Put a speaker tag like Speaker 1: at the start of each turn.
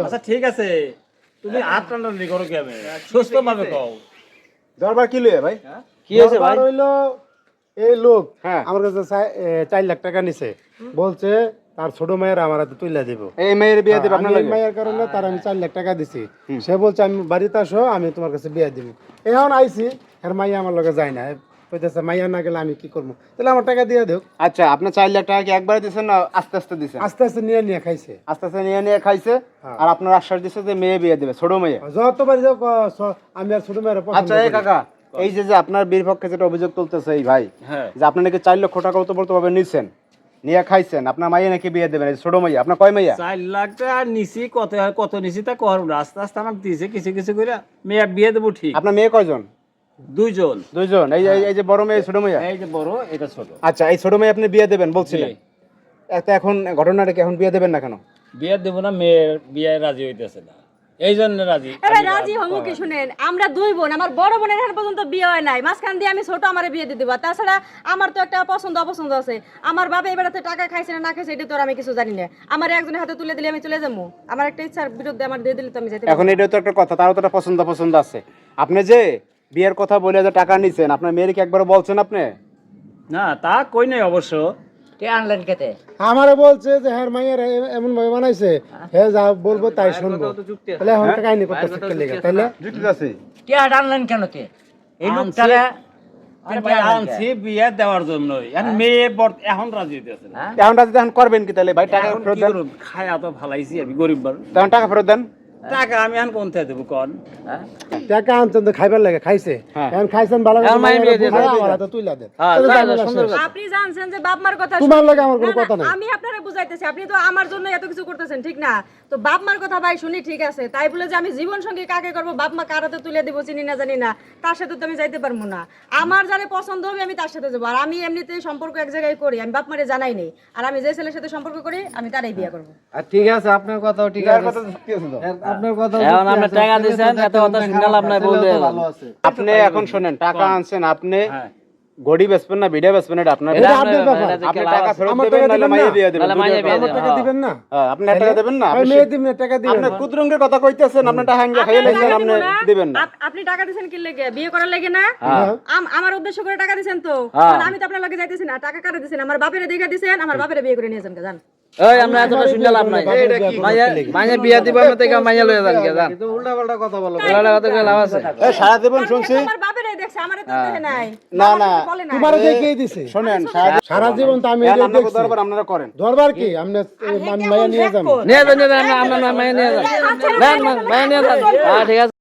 Speaker 1: আচ্ছা ঠিক আছে, তুমি হাত টানাটানি করো কি? আমি সুস্থ ভাবে কও।
Speaker 2: দরবার কি লইয়া ভাই?
Speaker 1: কি হয়েছে ভাই?
Speaker 3: হইলো এই লোক আমার কাছে 4 লাখ টাকা নিছে, বলছে তার ছোট মেয়ের আমার হাতে তুইলা দিব।
Speaker 2: এই মেয়ের বিয়ে দিবে আপনার লাগে?
Speaker 3: মেয়ের কারণে তার আমি 4 লাখ টাকা দিছি। সে বলছে আমি বাড়িতে আসো, আমি তোমার কাছে বিয়ে দিব। এখন আইছি, আর মাইয়া আমার লগে যায় না, কইতেছে মাইয়া না গেলে আমি কি করবো? তাহলে আমার টাকা দিয়ে দেও।
Speaker 2: আচ্ছা, আপনি 4 লাখ টাকা কি একবারে দিয়েছেন না আস্তে আস্তে দিয়েছেন?
Speaker 3: আস্তে আস্তে নিয়ে খাইছে।
Speaker 2: আস্তে আস্তে নিয়ে খাইছে। আর আপনার আশ্বাস দিচ্ছে যে মেয়ে বিয়ে দিবে, ছোট মেয়ে।
Speaker 3: যতবার যাও আমি আর ছোট মেয়ের পছন্দ
Speaker 2: আচ্ছা এই কাকা, এই যে আপনার বিপক্ষে যেটা অভিযোগ তুলতেছে এই ভাই, যে আপনি নাকি 4 লক্ষ টাকা তো ভাবে নিছেন, নিয়ে খাইছেন, আপনার মাইয়া নাকি বিয়ে দেবেন, ছোট মাইয়া। আপনার কয় মাইয়া?
Speaker 1: 4 লাখ টাকা নিছি, কত নিছি তা কর, আস্তে আস্তে আমাকে দিয়েছে কিছু কিছু করে। মেয়ে বিয়ে দেবো ঠিক।
Speaker 2: আপনার মেয়ে কয়জন?
Speaker 1: 2 জন।
Speaker 2: 2 জন। এই যে বড় মেয়ে, ছোট মাইয়া?
Speaker 1: এই যে বড়, এটা ছোট।
Speaker 2: আচ্ছা, এই ছোট মেয়ে আপনি বিয়ে দেবেন বলছিলেন, এখন ঘটনাটা কি এখন বিয়ে দেবেন না কেন?
Speaker 1: বিয়ে দেবো না, মেয়ের বিয়ে রাজি হইতেছে না, এই জন্য রাজি।
Speaker 4: এবার রাজি হমু কি শুনেন, আমরা 2 বোন, আমার বড় বোনের এখন পর্যন্ত বিয়ে হয় নাই, মাঝখান দিয়ে আমি ছোট আমারে বিয়ে দিয়ে দিব। তাছাড়া আমার তো একটা পছন্দ অপছন্দ আছে। আমার বাবা এবারে টাকা খাইছে না খাইছে এটা তো আমি কিছু জানি না। আমার একজনের হাতে তুলে দিলে আমি চলে যাবো, আমার একটা ইচ্ছার বিরুদ্ধে আমার দিয়ে দিলে তো আমি যেতে
Speaker 2: এখন এটা তো একটা কথা, তারও তো একটা পছন্দ আছে। আপনি যে বিয়ের কথা বলে যে টাকা নিছেন, আপনার মেয়ের কি একবার বলছেন আপনি?
Speaker 1: না, তা কই নাই অবশ্য।
Speaker 5: আনলেন কেতে?
Speaker 3: আমারে বলছে যে হ্যাঁ মাইয়ার এমন ভাবে বানাইছে, হ্যাঁ যা বলবো তাই শুনবো। তাহলে এখন টাকা আইনি করতেছে কে লাগা? তাহলে
Speaker 2: যুক্তি আছে।
Speaker 5: কে আনলেন কেন তে? এই লোকটারে
Speaker 1: আনছি বিয়ে দেওয়ার জন্যই। এখন মেয়ে এখন রাজি হইতেছে না।
Speaker 2: এখন রাজি এখন করবেন কি তাহলে ভাই? টাকা ফেরত দেন।
Speaker 1: খায়া তো ফালাইছি আমি, গরিব মানুষ।
Speaker 2: তখন টাকা ফেরত দেন।
Speaker 1: টাকা আমি এখন কোন থেকে দেবো কন?
Speaker 3: টাকা আনছেন তো খাইবার লাগে, খাইছে। এখন খাইছেন ভালো করে, আমার হাতে তুইলা দেন।
Speaker 4: আপনি জানছেন যে বাপ মার কথা,
Speaker 3: তোমার লাগে আমার কোনো কথা নাই।
Speaker 4: আমি আপনারে বুঝাইতেছি, আপনি তো আমার জন্য এত কিছু করতেছেন, ঠিক না? তো বাপ মার কথা ভাই শুনি, ঠিক আছে, তাই বলে যে আমি জীবন সঙ্গী কাকে করব, বাপ মা কার হাতে তুলে দিব চিনি না জানি না, তার সাথে তো আমি যাইতে পারবো না। আমার যারে পছন্দ হবে আমি তার সাথে যাবো। আর আমি এমনিতেই সম্পর্ক এক জায়গায় করি, আমি বাপ মারে জানাই নেই। আর আমি যে ছেলের সাথে সম্পর্ক করি আমি তারই বিয়ে করবো।
Speaker 3: ঠিক আছে, আপনার কথাও ঠিক আছে, আপনার কথা
Speaker 1: এখন আপনি টাকা দিয়েছেন, এত কথা শুনলাম আপনার বলতে ভালো আছে।
Speaker 2: আপনি এখন শুনেন, টাকা আনছেন, আপনি গড়ি বেচবেন না ভিডিও বেচবেন, এটা আপনার
Speaker 3: এটা আপনার ব্যাপার।
Speaker 2: আপনি টাকা ফেরত দেবেন নাহলে মাইয়া বিয়ে দেবেন।
Speaker 3: আমার টাকা দিবেন না?
Speaker 2: হ্যাঁ, আপনি টাকা দেবেন না?
Speaker 3: আমি মেয়ে দিবেন, টাকা দিবেন।
Speaker 2: আপনি কুদরঙ্গের কথা কইতেছেন, আপনি টাকা হাঙ্গা খাইয়ে লাইছেন, আপনি দিবেন না।
Speaker 4: আপনি টাকা দিবেন কি লাগে? বিয়ে করার লাগে না? আমার উদ্দেশ্য করে টাকা দিবেন তো। আমি তো আপনার লগে যাইতেছি না। টাকা কারে দিছেন? আমার বাপেরে দেখে দিছেন, আমার বাপেরে বিয়ে করে নিয়ে যান জান।
Speaker 1: এই আমরা এতটা শুনলাম না। মাইয়া বিয়া দিব না, থেকে মাইয়া লয়ে যান কে জান?
Speaker 3: উল্টাপাল্টা কথা বলো।
Speaker 1: উল্টা কথা কই লাভ আছে?
Speaker 2: এই সারা জীবন শুনছি।
Speaker 4: আমার বাপেরে দেখছে, আমারে তো দেখে নাই।
Speaker 2: না না,
Speaker 3: তোমার দেখেই দিছে।
Speaker 2: শুনেন,
Speaker 3: সারা জীবন তো আমি
Speaker 2: এখন
Speaker 3: এটা
Speaker 2: আপনাকে
Speaker 3: দেখছি।
Speaker 2: দরবার আপনারা করেন।
Speaker 3: দরবার কি আমরা মাইয়া নিয়ে যাবো?
Speaker 1: নিয়ে যান, আমরা মাইয়া নিয়ে যান। না মাইয়া নিয়ে যান। হ্যাঁ ঠিক আছে।